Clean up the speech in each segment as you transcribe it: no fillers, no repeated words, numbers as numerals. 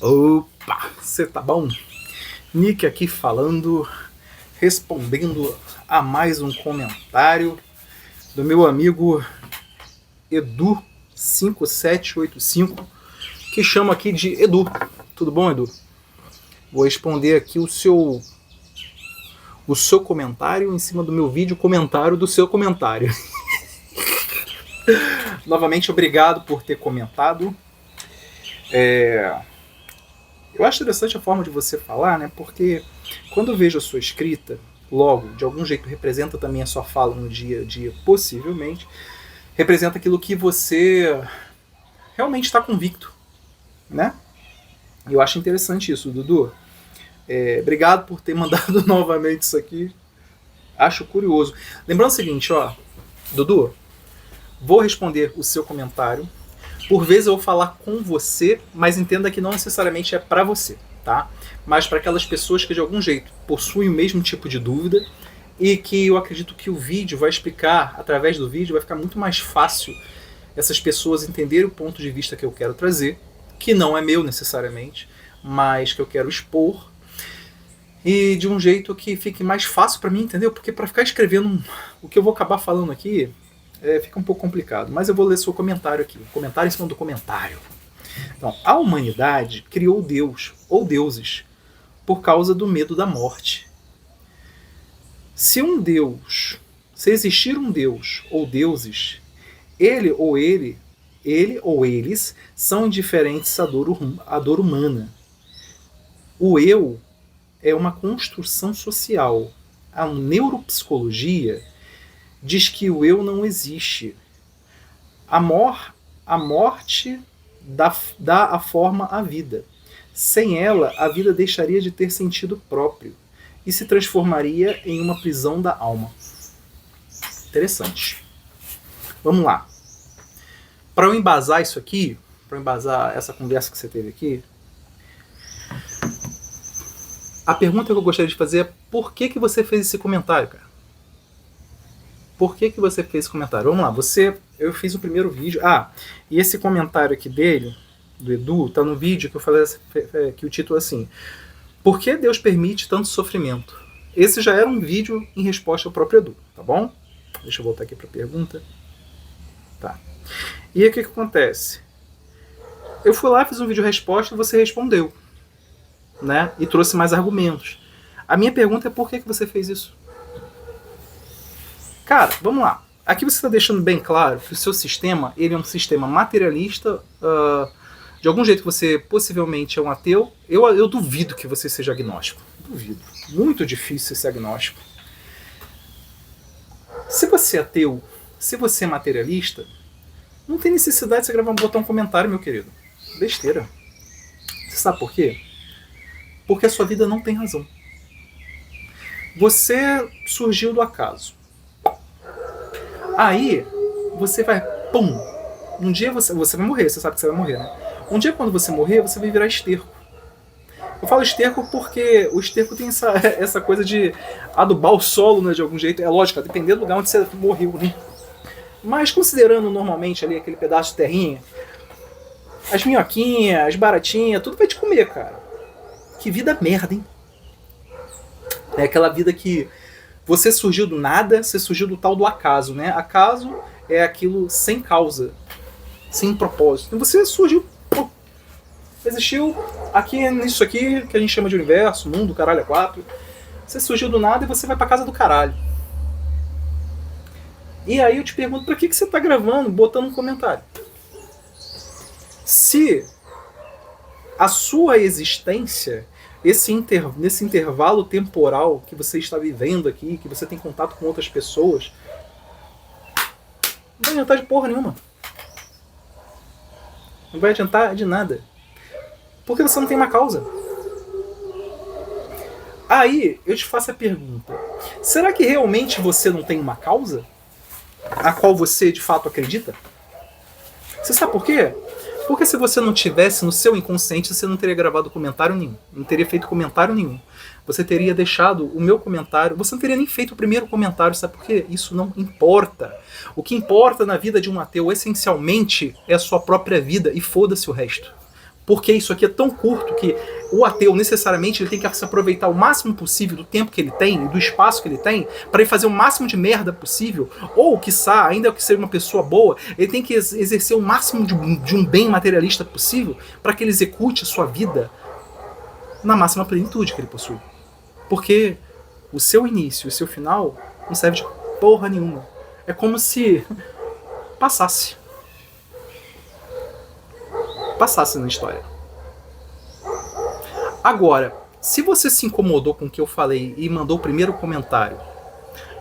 Opa, você tá bom? Nick aqui falando, respondendo a mais um comentário do meu amigo Edu5785, que chama aqui de Edu. Tudo bom, Edu? Vou responder aqui o seu comentário em cima do meu vídeo comentário do seu comentário. Novamente, obrigado por ter comentado. Eu acho interessante a forma de você falar, né? Porque quando eu vejo a sua escrita, logo, de algum jeito representa também a sua fala no dia a dia, possivelmente, representa aquilo que você realmente está convicto, né? E eu acho interessante isso, Dudu. Obrigado por ter mandado novamente isso aqui. Acho curioso. Lembrando o seguinte, ó, Dudu, vou responder o seu comentário. Por vezes eu vou falar com você, mas entenda que não necessariamente é para você, tá? Mas para aquelas pessoas que de algum jeito possuem o mesmo tipo de dúvida e que eu acredito que o vídeo vai explicar, através do vídeo vai ficar muito mais fácil essas pessoas entenderem o ponto de vista que eu quero trazer, que não é meu necessariamente, mas que eu quero expor, e de um jeito que fique mais fácil para mim, entendeu? Porque para ficar escrevendo o que eu vou acabar falando aqui, fica um pouco complicado, mas eu vou ler seu comentário aqui. Comentário em cima do comentário. Então, a humanidade criou Deus, ou deuses, por causa do medo da morte. Se existir um Deus ou deuses, ele ou eles são indiferentes à dor humana. O eu é uma construção social. A neuropsicologia diz que o eu não existe. A morte dá a forma à vida. Sem ela, a vida deixaria de ter sentido próprio e se transformaria em uma prisão da alma. Interessante. Vamos lá. Para eu embasar isso aqui, para eu embasar essa conversa que você teve aqui, a pergunta que eu gostaria de fazer é: por que você fez esse comentário, cara? Por que você fez esse comentário? Vamos lá, eu fiz o primeiro vídeo. E esse comentário aqui dele, do Edu, tá no vídeo que eu falei que o título é assim: por que Deus permite tanto sofrimento? Esse já era um vídeo em resposta ao próprio Edu, tá bom? Deixa eu voltar aqui para a pergunta. Tá. E aí o que acontece? Eu fui lá, fiz um vídeo resposta e você respondeu, né? E trouxe mais argumentos. A minha pergunta é: por que você fez isso? Cara, vamos lá. Aqui você está deixando bem claro que o seu sistema ele é um sistema materialista. De algum jeito você possivelmente é um ateu. Eu duvido que você seja agnóstico. Duvido. Muito difícil ser agnóstico. Se você é ateu, se você é materialista, não tem necessidade de você botar um comentário, meu querido. Besteira. Você sabe por quê? Porque a sua vida não tem razão. Você surgiu do acaso. Aí, você vai, pum, um dia você vai morrer, você sabe que você vai morrer, né? Um dia quando você morrer, você vai virar esterco. Eu falo esterco porque o esterco tem essa coisa de adubar o solo, né, de algum jeito. É lógico, dependendo do lugar onde você morreu, né? Mas considerando normalmente ali aquele pedaço de terrinha, as minhoquinhas, as baratinhas, tudo vai te comer, cara. Que vida merda, hein? É aquela vida que você surgiu do nada, você surgiu do tal do acaso, né? Acaso é aquilo sem causa, sem propósito. Então você surgiu, existiu aqui nisso aqui que a gente chama de universo, mundo, caralho é 4. Você surgiu do nada e você vai pra casa do caralho. E aí eu te pergunto, pra que você tá gravando, botando um comentário? Se a sua existência, nesse intervalo temporal que você está vivendo aqui, que você tem contato com outras pessoas, não vai adiantar de porra nenhuma. Não vai adiantar de nada. Porque você não tem uma causa. Aí eu te faço a pergunta: será que realmente você não tem uma causa a qual você de fato acredita? Você sabe por quê? Porque se você não tivesse no seu inconsciente, você não teria gravado comentário nenhum. Não teria feito comentário nenhum. Você teria deixado o meu comentário. Você não teria nem feito o primeiro comentário. Sabe por quê? Isso não importa. O que importa na vida de um ateu, essencialmente, é a sua própria vida. E foda-se o resto. porque isso aqui é tão curto que o ateu necessariamente ele tem que se aproveitar o máximo possível do tempo que ele tem, do espaço que ele tem, para ele fazer o máximo de merda possível, ou, quiçá, ainda que seja uma pessoa boa, ele tem que exercer o máximo de um bem materialista possível para que ele execute a sua vida na máxima plenitude que ele possui. Porque o seu início e o seu final não serve de porra nenhuma. É como se passasse na história. Agora, se você se incomodou com o que eu falei e mandou o primeiro comentário,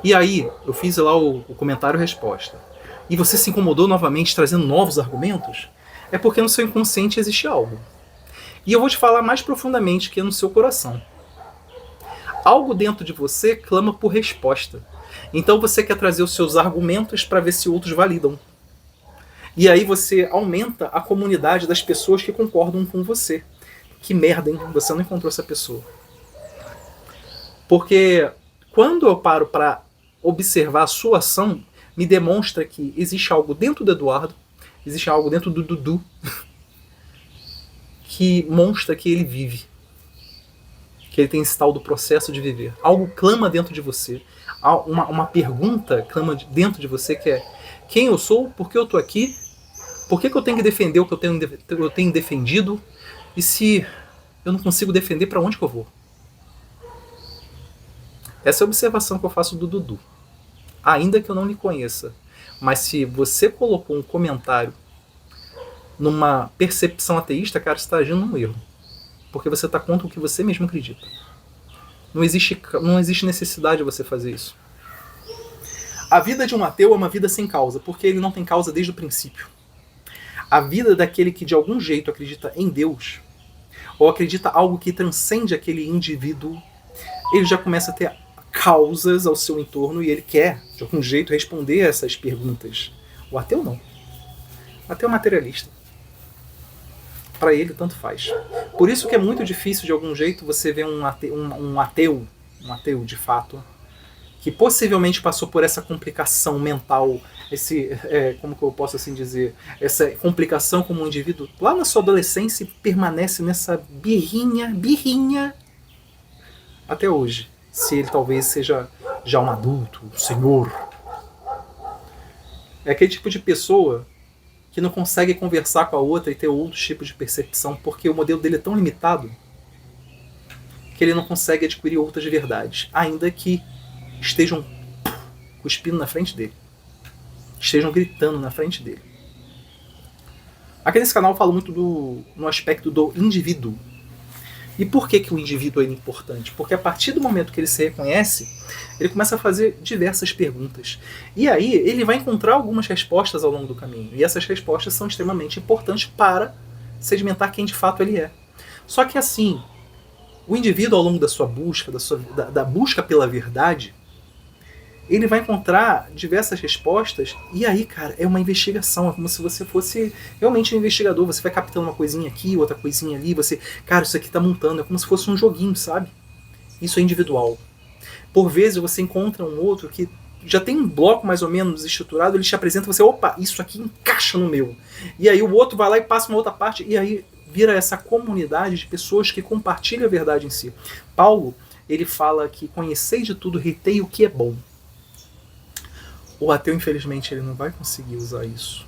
e aí eu fiz lá o comentário-resposta, e você se incomodou novamente trazendo novos argumentos, é porque no seu inconsciente existe algo. E eu vou te falar mais profundamente que é no seu coração. Algo dentro de você clama por resposta. Então você quer trazer os seus argumentos para ver se outros validam. E aí você aumenta a comunidade das pessoas que concordam com você. Que merda, hein? Você não encontrou essa pessoa. Porque quando eu paro para observar a sua ação, me demonstra que existe algo dentro do Eduardo, existe algo dentro do Dudu, que mostra que ele vive. Que ele tem esse tal do processo de viver. Algo clama dentro de você. Uma pergunta clama dentro de você que é: quem eu sou? Por que eu estou aqui? Por que eu tenho que defender o que eu tenho defendido? E se eu não consigo defender, para onde que eu vou? Essa é a observação que eu faço do Dudu. Ainda que eu não lhe conheça. Mas se você colocou um comentário numa percepção ateísta, cara, você está agindo num erro. Porque você está contra o que você mesmo acredita. Não existe necessidade de você fazer isso. A vida de um ateu é uma vida sem causa, porque ele não tem causa desde o princípio. A vida daquele que de algum jeito acredita em Deus, ou acredita algo que transcende aquele indivíduo, ele já começa a ter causas ao seu entorno e ele quer, de algum jeito, responder a essas perguntas. O ateu não. O ateu é materialista. Para ele, tanto faz. Por isso que é muito difícil, de algum jeito, você ver um ateu de fato, que possivelmente passou por essa complicação mental, como que eu posso assim dizer, essa complicação como um indivíduo, lá na sua adolescência, permanece nessa birrinha, até hoje. Se ele talvez seja já um adulto, um senhor. É aquele tipo de pessoa que não consegue conversar com a outra e ter outros tipos de percepção, porque o modelo dele é tão limitado que ele não consegue adquirir outras verdades, ainda que estejam cuspindo na frente dele, estejam gritando na frente dele. Aqui nesse canal eu falo muito no aspecto do indivíduo. E por que o indivíduo é importante? Porque a partir do momento que ele se reconhece, ele começa a fazer diversas perguntas. E aí ele vai encontrar algumas respostas ao longo do caminho. E essas respostas são extremamente importantes para sedimentar quem de fato ele é. Só que assim, o indivíduo ao longo da sua busca, da busca pela verdade, ele vai encontrar diversas respostas, e aí, cara, é uma investigação, é como se você fosse realmente um investigador, você vai captando uma coisinha aqui, outra coisinha ali, cara, isso aqui tá montando, é como se fosse um joguinho, sabe? Isso é individual. Por vezes você encontra um outro que já tem um bloco mais ou menos estruturado, ele te apresenta, você, opa, isso aqui encaixa no meu. E aí o outro vai lá e passa uma outra parte, e aí vira essa comunidade de pessoas que compartilham a verdade em si. Paulo, ele fala que conhecei de tudo, retei o que é bom. O ateu, infelizmente, ele não vai conseguir usar isso.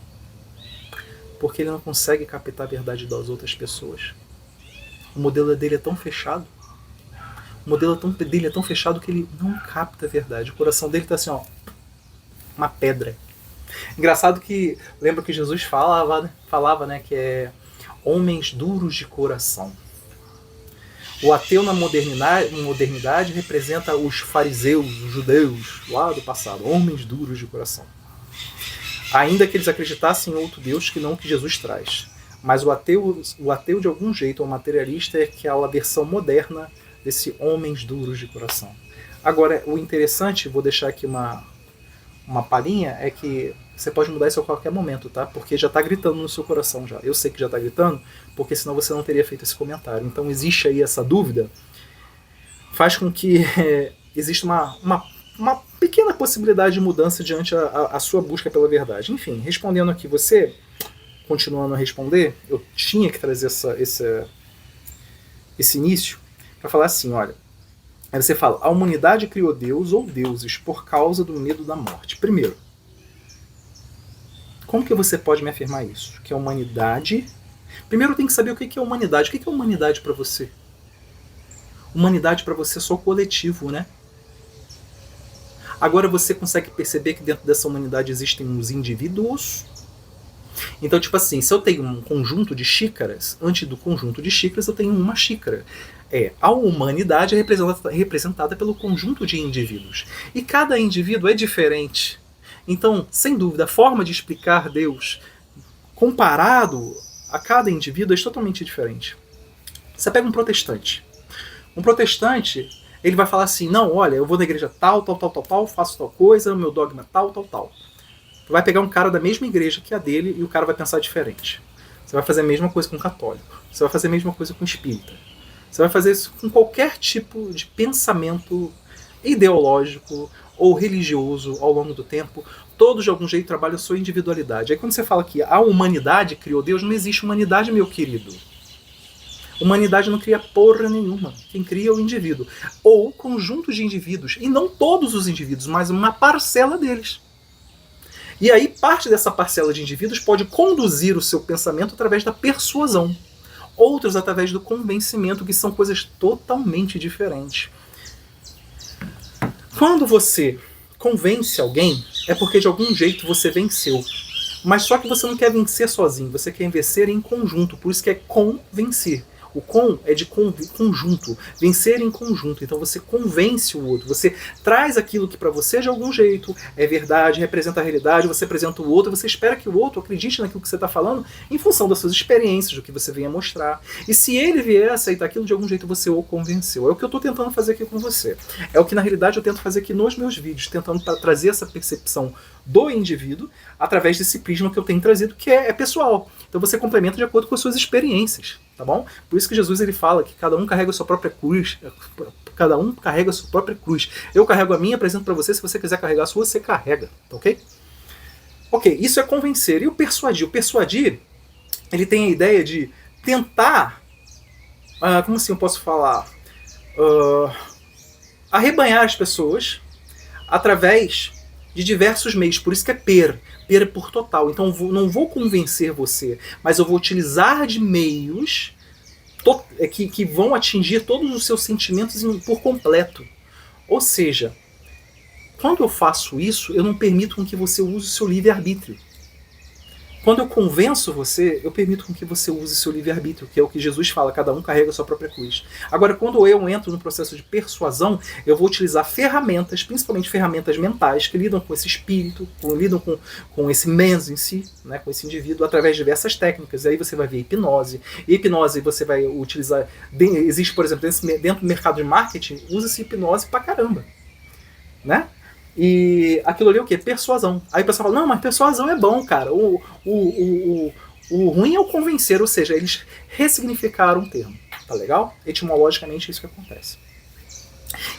Porque ele não consegue captar a verdade das outras pessoas. O modelo dele é tão fechado. O modelo dele é tão fechado que ele não capta a verdade. O coração dele está assim, ó, uma pedra. Engraçado que, lembra que Jesus falava, né, que é homens duros de coração. O ateu na modernidade representa os fariseus, os judeus lá do passado, homens duros de coração. Ainda que eles acreditassem em outro Deus que não o que Jesus traz. Mas o ateu de algum jeito, o materialista, é aquela versão moderna desse homens duros de coração. Agora, o interessante, vou deixar aqui uma palhinha, é que você pode mudar isso a qualquer momento, tá? Porque já está gritando no seu coração já. Eu sei que já está gritando, porque senão você não teria feito esse comentário. Então existe aí essa dúvida, faz com que exista uma pequena possibilidade de mudança diante a sua busca pela verdade. Enfim, respondendo aqui, você continuando a responder, eu tinha que trazer esse início para falar assim, olha, aí você fala, a humanidade criou Deus ou deuses por causa do medo da morte. Primeiro, como que você pode me afirmar isso? Que a humanidade... Primeiro tem que saber o que é humanidade. O que é humanidade para você? Humanidade para você é só coletivo, né? Agora você consegue perceber que dentro dessa humanidade existem os indivíduos? Então, tipo assim, se eu tenho um conjunto de xícaras, antes do conjunto de xícaras eu tenho uma xícara. A humanidade é representada pelo conjunto de indivíduos. E cada indivíduo é diferente. Então, sem dúvida, a forma de explicar Deus comparado a cada indivíduo é totalmente diferente. Você pega um protestante. Um protestante, ele vai falar assim, não, olha, eu vou na igreja tal, faço tal coisa, o meu dogma tal. Tu vai pegar um cara da mesma igreja que a dele e o cara vai pensar diferente. Você vai fazer a mesma coisa com o católico. Você vai fazer a mesma coisa com o espírita. Você vai fazer isso com qualquer tipo de pensamento ideológico ou religioso ao longo do tempo. Todos de algum jeito trabalham a sua individualidade. Aí quando você fala que a humanidade criou Deus, não existe humanidade, meu querido. Humanidade não cria porra nenhuma. Quem cria é o indivíduo. Ou conjunto de indivíduos. E não todos os indivíduos, mas uma parcela deles. E aí parte dessa parcela de indivíduos pode conduzir o seu pensamento através da persuasão. Outros através do convencimento, que são coisas totalmente diferentes. Quando você convence alguém, é porque de algum jeito você venceu. Mas só que você não quer vencer sozinho, você quer vencer em conjunto, por isso que é convencer. O com é de conjunto, vencer em conjunto. Então você convence o outro, você traz aquilo que para você de algum jeito é verdade, representa a realidade, você apresenta o outro, você espera que o outro acredite naquilo que você está falando em função das suas experiências, do que você vem a mostrar. E se ele vier a aceitar aquilo, de algum jeito você o convenceu. É o que eu estou tentando fazer aqui com você. É o que na realidade eu tento fazer aqui nos meus vídeos, tentando trazer essa percepção do indivíduo através desse prisma que eu tenho trazido, que é pessoal. Então você complementa de acordo com as suas experiências, tá bom? Por isso que Jesus ele fala que cada um carrega a sua própria cruz, cada um carrega a sua própria cruz. Eu carrego a minha, apresento para você, se você quiser carregar a sua, você carrega, tá ok? Ok, isso é convencer. E o persuadir? O persuadir, ele tem a ideia de tentar, como assim eu posso falar? Arrebanhar as pessoas através de diversos meios, por isso que é per por total. Então não vou convencer você, mas eu vou utilizar de meios que vão atingir todos os seus sentimentos por completo. Ou seja, quando eu faço isso, eu não permito com que você use o seu livre-arbítrio. Quando eu convenço você, eu permito com que você use seu livre-arbítrio, que é o que Jesus fala, cada um carrega a sua própria cruz. Agora, quando eu entro no processo de persuasão, eu vou utilizar ferramentas, principalmente ferramentas mentais, que lidam com esse espírito, lidam com esse menso em si, né, com esse indivíduo, através de diversas técnicas. E aí você vai ver hipnose. E hipnose você vai utilizar... Existe, por exemplo, dentro do mercado de marketing, usa-se hipnose pra caramba. Né? E aquilo ali é o quê? Persuasão. Aí o pessoal fala, não, mas persuasão é bom, cara. O ruim é o convencer, ou seja, eles ressignificaram o termo. Tá legal? Etimologicamente é isso que acontece.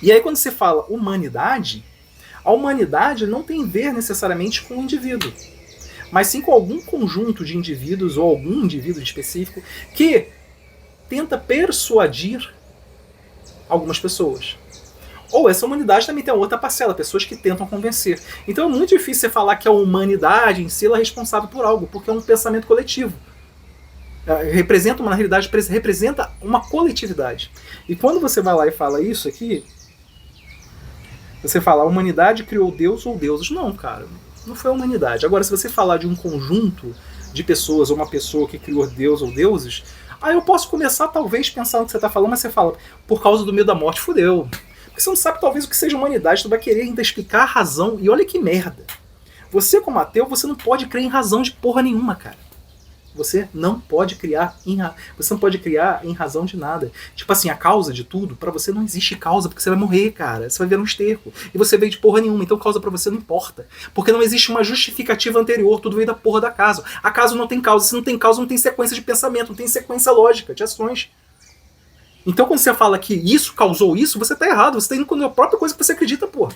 E aí quando você fala humanidade, a humanidade não tem a ver necessariamente com o indivíduo, mas sim com algum conjunto de indivíduos ou algum indivíduo específico que tenta persuadir algumas pessoas. Ou essa humanidade também tem outra parcela, pessoas que tentam convencer. Então é muito difícil você falar que a humanidade em si ela é responsável por algo, porque é um pensamento coletivo. Representa uma realidade, representa uma coletividade. E quando você vai lá e fala isso aqui, você fala, a humanidade criou Deus ou deuses. Não, cara, não foi a humanidade. Agora, se você falar de um conjunto de pessoas, ou uma pessoa que criou Deus ou deuses, aí eu posso começar talvez pensar no que você está falando, mas você fala, por causa do medo da morte, fudeu. Porque você não sabe talvez o que seja humanidade, tu vai querer ainda explicar a razão, e olha que merda. Você como ateu, você não pode crer em razão de porra nenhuma, cara. Você não pode criar em razão de nada. Tipo assim, a causa de tudo, pra você não existe causa, porque você vai morrer, cara. Você vai ver um esterco. E você veio de porra nenhuma, então causa pra você não importa. Porque não existe uma justificativa anterior, tudo veio da porra da causa. A causa não tem causa, se não tem causa, não tem sequência de pensamento, não tem sequência lógica de ações. Então quando você fala que isso causou isso, você tá errado. Você tá indo com a própria coisa que você acredita, porra.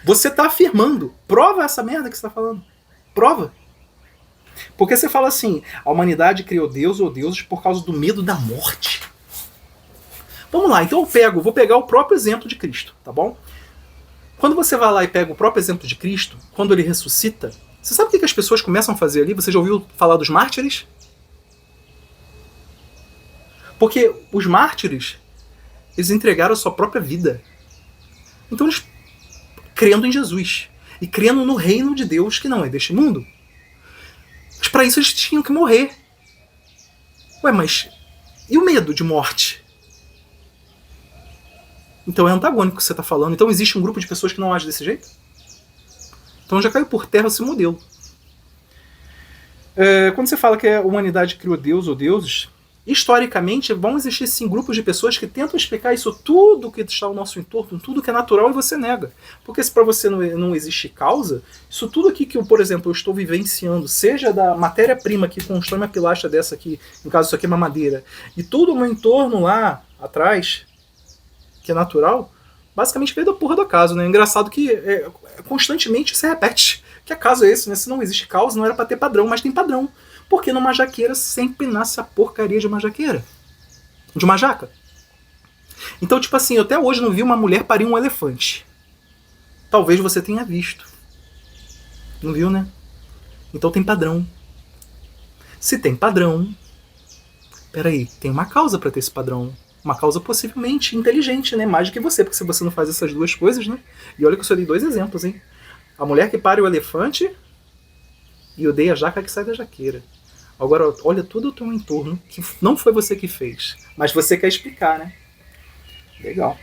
Você tá afirmando. Prova essa merda que você tá falando. Prova. Porque você fala assim, a humanidade criou Deus ou deuses por causa do medo da morte. Vamos lá, então vou pegar o próprio exemplo de Cristo, tá bom? Quando você vai lá e pega o próprio exemplo de Cristo, quando ele ressuscita, você sabe o que as pessoas começam a fazer ali? Você já ouviu falar dos mártires? Porque os mártires, eles entregaram a sua própria vida. Então eles, crendo em Jesus, e crendo no reino de Deus que não é deste mundo. Mas para isso eles tinham que morrer. Ué, mas e o medo de morte? Então é antagônico o que você está falando. Então existe um grupo de pessoas que não agem desse jeito? Então já caiu por terra esse modelo. Quando você fala que a humanidade criou Deus ou deuses, historicamente vão existir sim grupos de pessoas que tentam explicar isso tudo que está ao nosso entorno, tudo que é natural, e você nega. Porque se para você não existe causa, isso tudo aqui que eu, por exemplo, eu estou vivenciando, seja da matéria-prima que constrói uma pilastra dessa aqui, no caso isso aqui é uma madeira, e todo o meu entorno lá atrás, que é natural, basicamente veio da porra do acaso, né? Engraçado que constantemente se repete. Que acaso é esse, né? Se não existe causa, não era para ter padrão, mas tem padrão. Porque numa jaqueira sempre nasce a porcaria de uma jaqueira. De uma jaca. Então, tipo assim, eu até hoje não vi uma mulher parir um elefante. Talvez você tenha visto. Não viu, né? Então tem padrão. Se tem padrão, peraí, tem uma causa para ter esse padrão. Uma causa possivelmente inteligente, né? Mais do que você, porque se você não faz essas duas coisas, né? E olha que eu só dei 2 exemplos, hein? A mulher que pare o elefante e odeia a jaca que sai da jaqueira. Agora, olha tudo o teu entorno, que não foi você que fez, mas você quer explicar, né? Legal.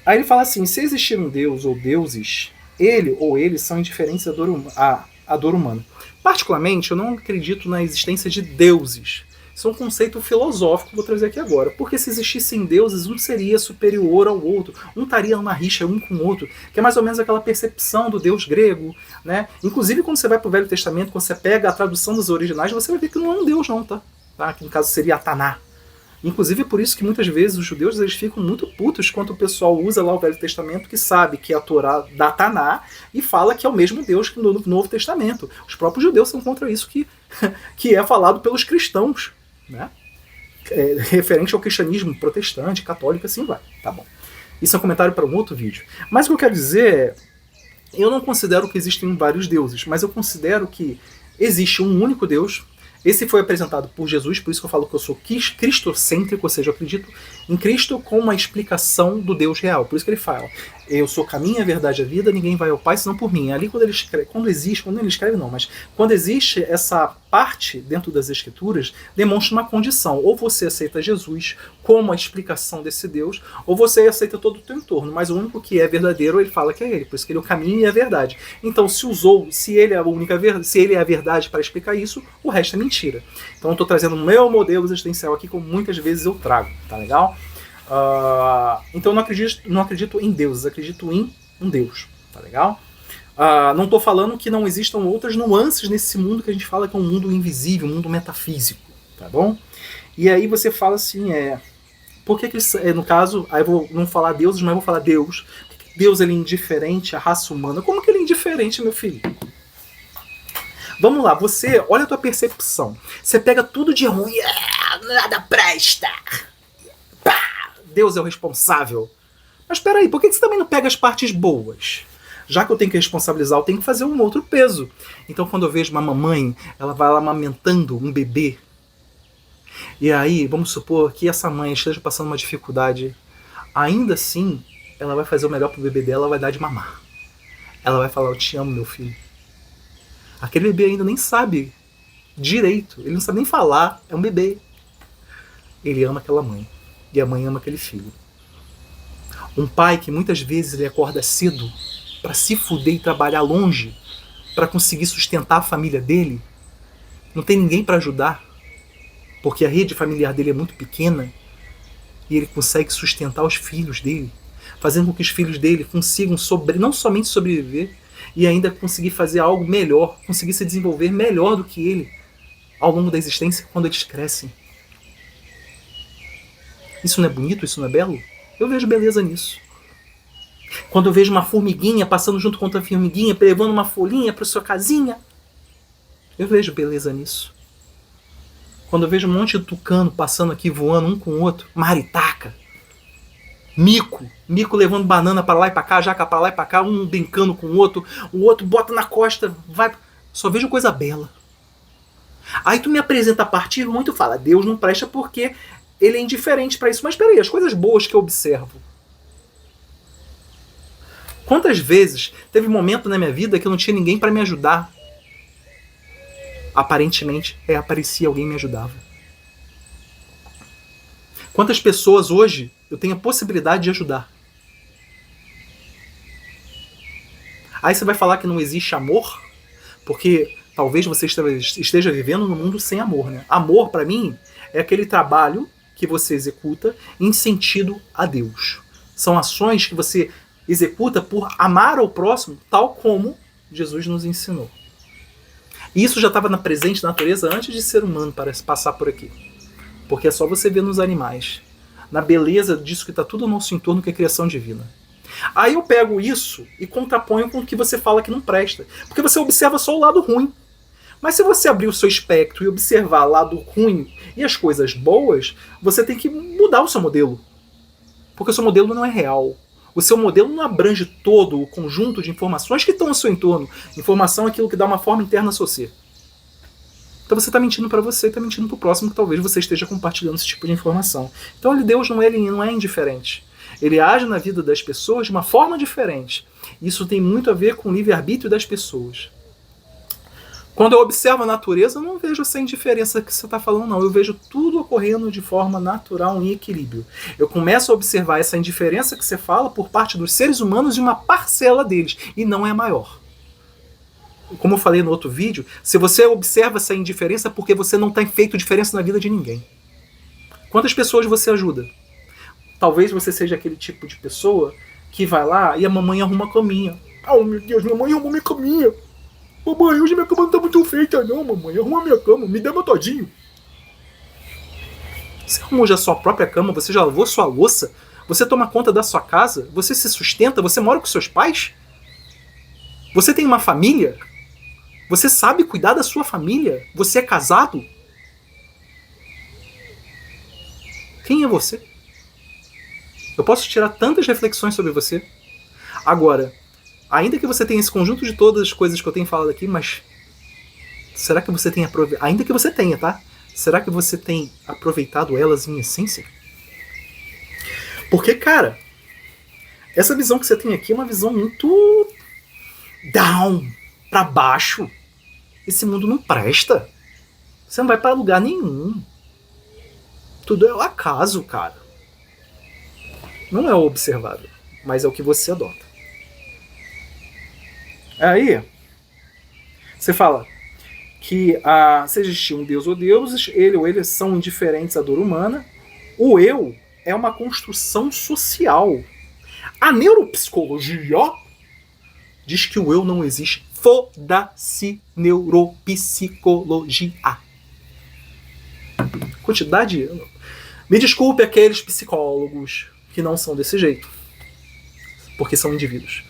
Aí ele fala assim, se existir um deus ou deuses, ele ou eles são indiferentes à dor humana. Particularmente, eu não acredito na existência de deuses. Isso é um conceito filosófico que eu vou trazer aqui agora. Porque se existissem deuses, um seria superior ao outro. Um estaria numa rixa um com o outro. Que é mais ou menos aquela percepção do deus grego. Né? Inclusive, quando você vai para o Velho Testamento, quando você pega a tradução dos originais, você vai ver que não é um deus não, tá? Que no caso seria Ataná. Inclusive, é por isso que muitas vezes os judeus eles ficam muito putos quando o pessoal usa lá o Velho Testamento, que sabe que é a Torá da Taná, e fala que é o mesmo Deus que no Novo Testamento. Os próprios judeus são contra isso que é falado pelos cristãos. Né? Referente ao cristianismo protestante, católico, assim vai. Tá bom. Isso é um comentário para um outro vídeo. Mas o que eu quero dizer é, eu não considero que existem vários deuses, mas eu considero que existe um único Deus. Esse foi apresentado por Jesus, por isso que eu falo que eu sou cristocêntrico, ou seja, eu acredito em Cristo com uma explicação do Deus real. Por isso que ele fala, eu sou o caminho, a verdade e a vida, ninguém vai ao Pai senão por mim. Ali quando ele escreve não, mas quando existe essa parte dentro das Escrituras, demonstra uma condição. Ou você aceita Jesus como a explicação desse Deus, ou você aceita todo o teu entorno. Mas o único que é verdadeiro, ele fala que é ele. Por isso que ele é o caminho e a verdade. Então, se ele é a única verdade, se ele é a verdade para explicar isso, o resto é mentira. Então, eu estou trazendo o meu modelo existencial aqui, como muitas vezes eu trago. Tá legal? Então, eu não acredito em deuses, acredito em um Deus. Tá legal? Não estou falando que não existam outras nuances nesse mundo que a gente fala que é um mundo invisível, um mundo metafísico, tá bom? E aí você fala assim, por que no caso, aí eu vou não falar deuses, mas vou falar Deus. Por que Deus ele é indiferente à raça humana? Como que ele é indiferente, meu filho? Vamos lá, você, olha a tua percepção. Você pega tudo de ruim, nada presta. Pá, Deus é o responsável. Mas espera aí, por que você também não pega as partes boas? Já que eu tenho que responsabilizar, eu tenho que fazer um outro peso. Então, quando eu vejo uma mamãe, ela vai lá amamentando um bebê. E aí, vamos supor que essa mãe esteja passando uma dificuldade. Ainda assim, ela vai fazer o melhor pro bebê dela, vai dar de mamar. Ela vai falar, eu te amo, meu filho. Aquele bebê ainda nem sabe direito. Ele não sabe nem falar. É um bebê. Ele ama aquela mãe. E a mãe ama aquele filho. Um pai que muitas vezes ele acorda cedo para se fuder e trabalhar longe, para conseguir sustentar a família dele, não tem ninguém para ajudar, porque a rede familiar dele é muito pequena, e ele consegue sustentar os filhos dele, fazendo com que os filhos dele consigam não somente sobreviver, e ainda conseguir fazer algo melhor, conseguir se desenvolver melhor do que ele, ao longo da existência, quando eles crescem. Isso não é bonito? Isso não é belo? Eu vejo beleza nisso. Quando eu vejo uma formiguinha passando junto com outra formiguinha, levando uma folhinha para sua casinha, Eu vejo beleza nisso. Quando eu vejo um monte de tucano passando aqui, voando um com o outro, maritaca, mico levando banana para lá e para cá, jaca para lá e para cá, um brincando com o outro bota na costa, vai. Só vejo coisa bela. Aí tu me apresenta a partir ruim, tu fala, Deus não presta porque ele é indiferente para isso. Mas peraí, as coisas boas que eu observo. Quantas vezes teve um momento na minha vida que eu não tinha ninguém para me ajudar? Aparentemente, aparecia alguém me ajudava. Quantas pessoas hoje eu tenho a possibilidade de ajudar? Aí você vai falar que não existe amor? Porque talvez você esteja vivendo num mundo sem amor, né? Amor, para mim, é aquele trabalho que você executa em sentido a Deus. São ações que você executa por amar ao próximo, tal como Jesus nos ensinou. E isso já estava na presente natureza antes de ser humano para passar por aqui. Porque é só você ver nos animais, na beleza disso que está tudo ao nosso entorno, que é a criação divina. Aí eu pego isso e contraponho com o que você fala que não presta. Porque você observa só o lado ruim. Mas se você abrir o seu espectro e observar o lado ruim e as coisas boas, você tem que mudar o seu modelo. Porque o seu modelo não é real. O seu modelo não abrange todo o conjunto de informações que estão ao seu entorno. Informação é aquilo que dá uma forma interna a você. Então você está mentindo para você e está mentindo para o próximo, que talvez você esteja compartilhando esse tipo de informação. Então Deus não é indiferente. Ele age na vida das pessoas de uma forma diferente. Isso tem muito a ver com o livre-arbítrio das pessoas. Quando eu observo a natureza, eu não vejo essa indiferença que você está falando, não. Eu vejo tudo ocorrendo de forma natural, em equilíbrio. Eu começo a observar essa indiferença que você fala por parte dos seres humanos e uma parcela deles, e não é a maior. Como eu falei no outro vídeo, se você observa essa indiferença é porque você não tem feito diferença na vida de ninguém. Quantas pessoas você ajuda? Talvez você seja aquele tipo de pessoa que vai lá e a mamãe arruma a caminha. Oh, meu Deus, mamãe arrumou minha caminha. Mamãe, hoje minha cama não tá muito feita não, mamãe. Arruma minha cama, me dá meu todinho. Você arrumou já a sua própria cama, você já lavou sua louça, você toma conta da sua casa, você se sustenta, você mora com seus pais? Você tem uma família? Você sabe cuidar da sua família? Você é casado? Quem é você? Eu posso tirar tantas reflexões sobre você. Agora, ainda que você tenha esse conjunto de todas as coisas que eu tenho falado aqui, mas será que você tem aproveitado? Ainda que você tenha, tá? Será que você tem aproveitado elas em essência? Porque, cara, essa visão que você tem aqui é uma visão muito down, pra baixo. Esse mundo não presta. Você não vai para lugar nenhum. Tudo é o acaso, cara. Não é o observável, mas é o que você adota. Aí, você fala que se existir um Deus ou deuses, ele ou eles são indiferentes à dor humana. O eu é uma construção social. A neuropsicologia diz que o eu não existe. Foda-se neuropsicologia. Quantidade... Me desculpe aqueles psicólogos que não são desse jeito. Porque são indivíduos.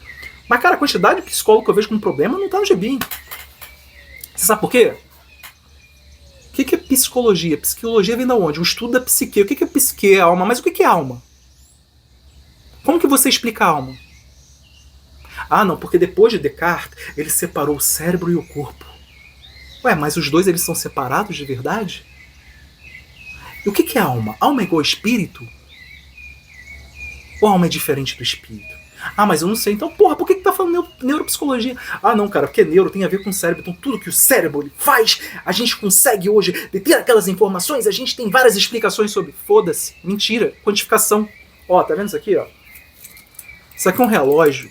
Mas, cara, a quantidade de psicólogo que eu vejo com problema não tá no gibi. Você sabe por quê? O que é psicologia? Psicologia vem de onde? O estudo da psique. O que é psique? É alma. Mas o que é alma? Como que você explica a alma? Ah, não, porque depois de Descartes, ele separou o cérebro e o corpo. Ué, mas os dois eles são separados de verdade? E o que é alma? Alma é igual a espírito? Ou alma é diferente do espírito? Ah, mas eu não sei. Então, porra, por que tá falando neuropsicologia? Ah, não, cara, porque neuro tem a ver com o cérebro. Então, tudo que o cérebro ele faz, a gente consegue hoje deter aquelas informações, a gente tem várias explicações sobre. Foda-se. Mentira. Quantificação. Ó, tá vendo isso aqui, ó? Isso aqui é um relógio.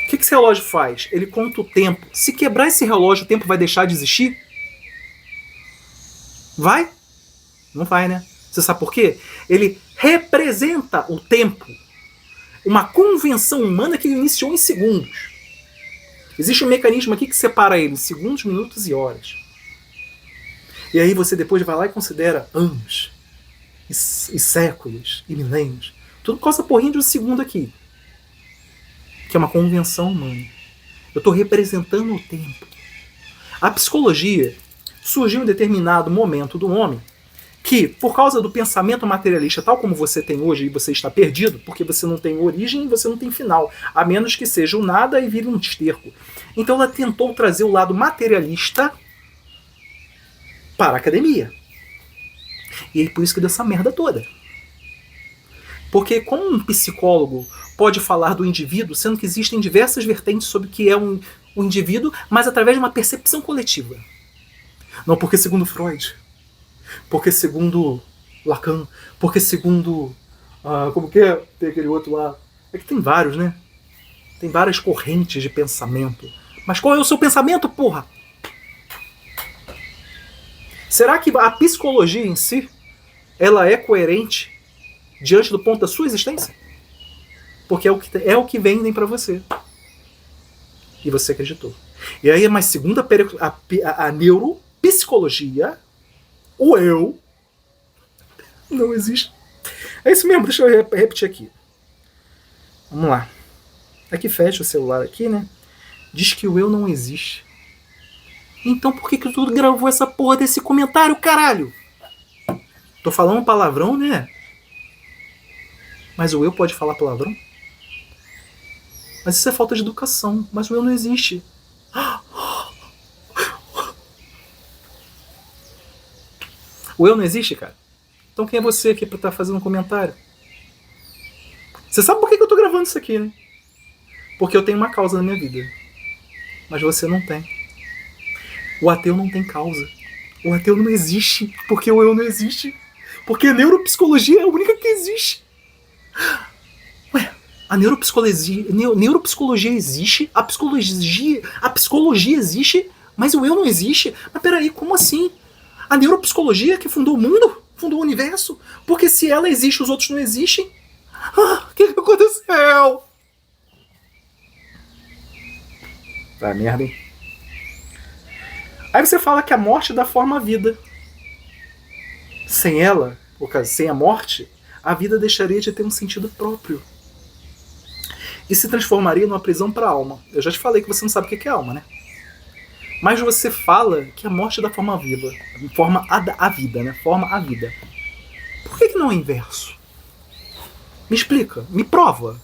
O que esse relógio faz? Ele conta o tempo. Se quebrar esse relógio, o tempo vai deixar de existir? Vai? Não vai, né? Você sabe por quê? Ele representa o tempo. Uma convenção humana que ele iniciou em segundos. Existe um mecanismo aqui que separa ele em segundos, minutos e horas. E aí você depois vai lá e considera anos, e séculos, e milênios. Tudo por causa da porrinha de um segundo aqui. Que é uma convenção humana. Eu estou representando o tempo. A psicologia surgiu em determinado momento do homem que, por causa do pensamento materialista tal como você tem hoje, e você está perdido, porque você não tem origem e você não tem final, a menos que seja o nada e vire um esterco. Então ela tentou trazer o lado materialista para a academia. E é por isso que deu essa merda toda. Porque como um psicólogo pode falar do indivíduo, sendo que existem diversas vertentes sobre o que é um indivíduo, mas através de uma percepção coletiva. Não porque segundo Freud, porque segundo Lacan, porque segundo... como que é? Tem aquele outro lá. É que tem vários, né? Tem várias correntes de pensamento. Mas qual é o seu pensamento, porra? Será que a psicologia em si, ela é coerente diante do ponto da sua existência? Porque é o que vendem pra você. E você acreditou. E aí, mas segundo a neuropsicologia, o eu não existe. É isso mesmo, deixa eu repetir aqui. Vamos lá. Aqui fecha o celular aqui, né? Diz que o eu não existe. Então por que tu gravou essa porra desse comentário, caralho? Tô falando palavrão, né? Mas o eu pode falar palavrão? Mas isso é falta de educação. Mas o eu não existe. O eu não existe, cara? Então quem é você aqui pra estar fazendo um comentário? Você sabe por que eu tô gravando isso aqui, né? Porque eu tenho uma causa na minha vida. Mas você não tem. O ateu não tem causa. O ateu não existe. Porque o eu não existe. Porque a neuropsicologia é a única que existe. Ué, a neuropsicologia existe, a psicologia existe, mas o eu não existe? Mas peraí, como assim? A neuropsicologia que fundou o mundo? Fundou o universo? Porque se ela existe, os outros não existem? O que aconteceu? Tá merda, hein? Aí você fala que a morte dá forma à vida. Sem ela, ou sem a morte, a vida deixaria de ter um sentido próprio. E se transformaria numa prisão para a alma. Eu já te falei que você não sabe o que é alma, né? Mas você fala que a morte dá forma viva. Forma a vida, né? Forma a vida. Por que não é inverso? Me explica, me prova.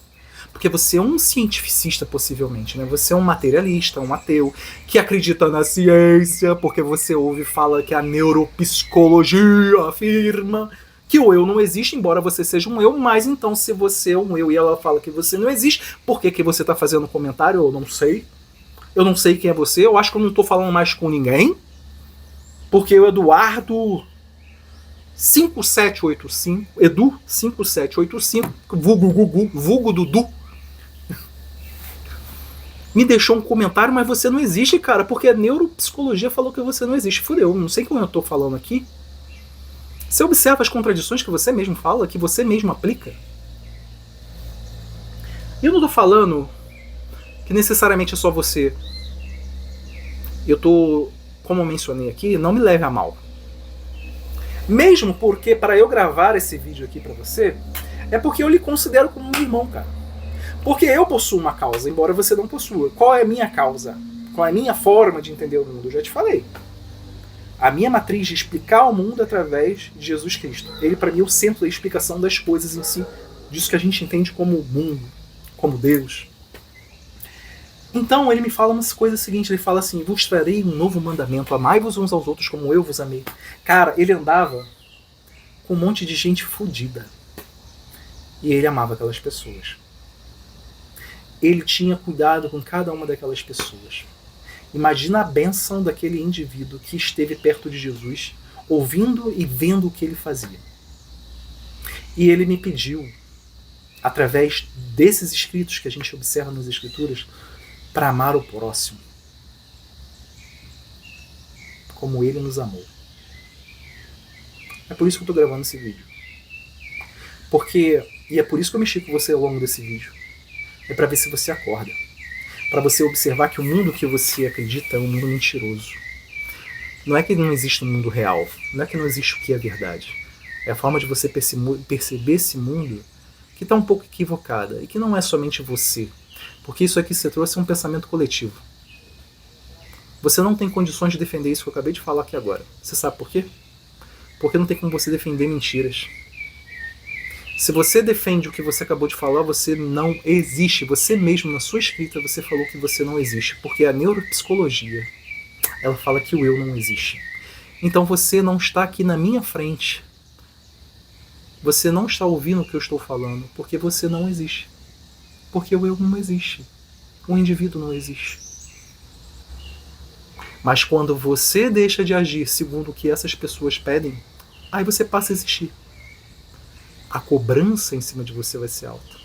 Porque você é um cientificista, possivelmente, né? Você é um materialista, um ateu, que acredita na ciência, porque você ouve e fala que a neuropsicologia afirma que o eu não existe, embora você seja um eu, mas então se você é um eu e ela fala que você não existe, por que você está fazendo um comentário? Eu não sei. Eu não sei quem é você, eu acho que eu não estou falando mais com ninguém, porque o Eduardo 5785, Edu 5785, vulgo Dudu, me deixou um comentário, mas você não existe, cara, porque a neuropsicologia falou que você não existe. Fudeu, não sei como eu tô falando aqui. Você observa as contradições que você mesmo fala, que você mesmo aplica? E eu não tô falando que necessariamente é só você. Eu tô, como eu mencionei aqui, não me leve a mal. Mesmo porque, para eu gravar esse vídeo aqui pra você, é porque eu lhe considero como um irmão, cara. Porque eu possuo uma causa, embora você não possua. Qual é a minha causa? Qual é a minha forma de entender o mundo? Eu já te falei. A minha matriz de explicar o mundo através de Jesus Cristo. Ele, para mim, é o centro da explicação das coisas em si. Disso que a gente entende como mundo, como Deus. Então, ele me fala uma coisa seguinte. Ele fala assim, vos trarei um novo mandamento. Amai-vos uns aos outros como eu vos amei. Cara, ele andava com um monte de gente fodida. E ele amava aquelas pessoas. Ele tinha cuidado com cada uma daquelas pessoas. Imagina a bênção daquele indivíduo que esteve perto de Jesus, ouvindo e vendo o que ele fazia. E ele me pediu, através desses escritos que a gente observa nas Escrituras, para amar o próximo, como ele nos amou. É por isso que eu estou gravando esse vídeo. E é por isso que eu mexi com você ao longo desse vídeo. É para ver se você acorda. Para você observar que o mundo que você acredita é um mundo mentiroso. Não é que não existe um mundo real. Não é que não existe o que é verdade. É a forma de você perceber esse mundo que está um pouco equivocada. E que não é somente você. Porque isso aqui que você trouxe é um pensamento coletivo. Você não tem condições de defender isso que eu acabei de falar aqui agora. Você sabe por quê? Porque não tem como você defender mentiras. Se você defende o que você acabou de falar, você não existe. Você mesmo, na sua escrita, você falou que você não existe. Porque a neuropsicologia, ela fala que o eu não existe. Então você não está aqui na minha frente. Você não está ouvindo o que eu estou falando, porque você não existe. Porque o eu não existe. O indivíduo não existe. Mas quando você deixa de agir segundo o que essas pessoas pedem, aí você passa a existir. A cobrança em cima de você vai ser alta.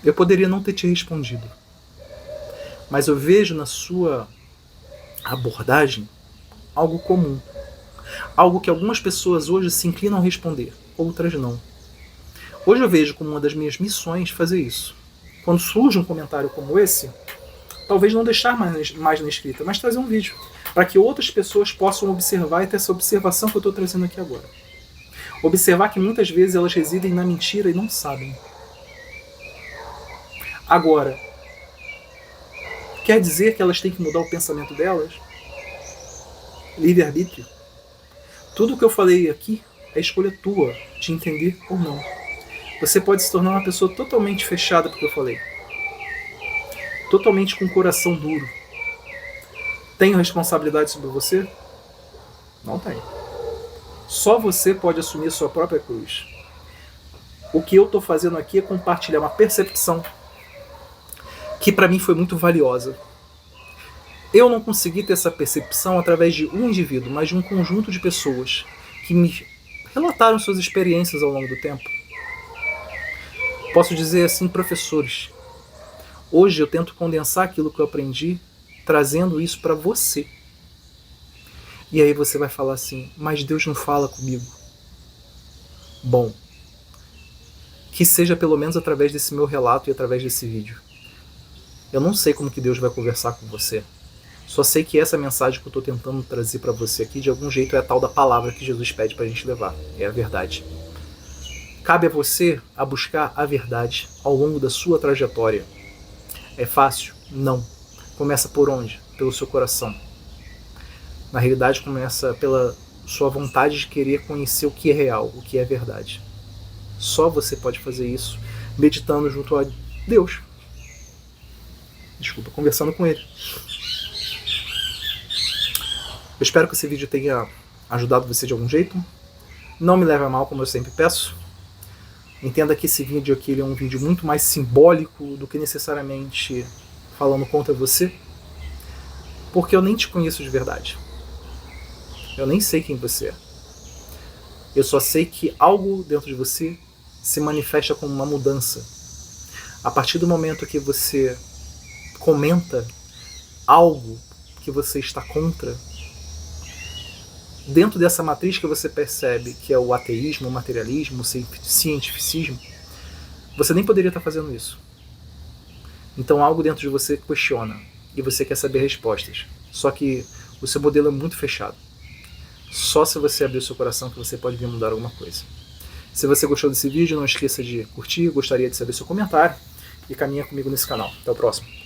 Eu poderia não ter te respondido, mas eu vejo na sua abordagem algo comum. Algo que algumas pessoas hoje se inclinam a responder, outras não. Hoje eu vejo como uma das minhas missões fazer isso. Quando surge um comentário como esse, talvez não deixar mais na escrita, mas trazer um vídeo, para que outras pessoas possam observar e ter essa observação que eu estou trazendo aqui agora. Observar que muitas vezes elas residem na mentira e não sabem. Agora, quer dizer que elas têm que mudar o pensamento delas? Livre-arbítrio. Tudo o que eu falei aqui é escolha tua de entender ou não. Você pode se tornar uma pessoa totalmente fechada porque eu falei. Totalmente com o coração duro. Tenho responsabilidade sobre você? Não tenho. Só você pode assumir a sua própria cruz. O que eu estou fazendo aqui é compartilhar uma percepção que para mim foi muito valiosa. Eu não consegui ter essa percepção através de um indivíduo, mas de um conjunto de pessoas que me relataram suas experiências ao longo do tempo. Posso dizer assim, professores. Hoje eu tento condensar aquilo que eu aprendi, trazendo isso para você. E aí você vai falar assim, mas Deus não fala comigo. Bom, que seja pelo menos através desse meu relato e através desse vídeo. Eu não sei como que Deus vai conversar com você. Só sei que essa mensagem que eu estou tentando trazer para você aqui, de algum jeito, é a tal da palavra que Jesus pede para a gente levar. É a verdade. Cabe a você a buscar a verdade ao longo da sua trajetória. É fácil? Não. Começa por onde? Pelo seu coração. Na realidade, começa pela sua vontade de querer conhecer o que é real, o que é verdade. Só você pode fazer isso meditando junto a Deus. Desculpa, conversando com Ele. Eu espero que esse vídeo tenha ajudado você de algum jeito. Não me leve a mal, como eu sempre peço. Entenda que esse vídeo aqui ele é um vídeo muito mais simbólico do que necessariamente falando contra você. Porque eu nem te conheço de verdade. Eu nem sei quem você é. Eu só sei que algo dentro de você se manifesta como uma mudança. A partir do momento que você comenta algo que você está contra, dentro dessa matriz que você percebe que é o ateísmo, o materialismo, o cientificismo, você nem poderia estar fazendo isso. Então algo dentro de você questiona e você quer saber respostas. Só que o seu modelo é muito fechado. Só se você abrir o seu coração que você pode vir mudar alguma coisa. Se você gostou desse vídeo, não esqueça de curtir, gostaria de saber seu comentário e caminha comigo nesse canal. Até o próximo.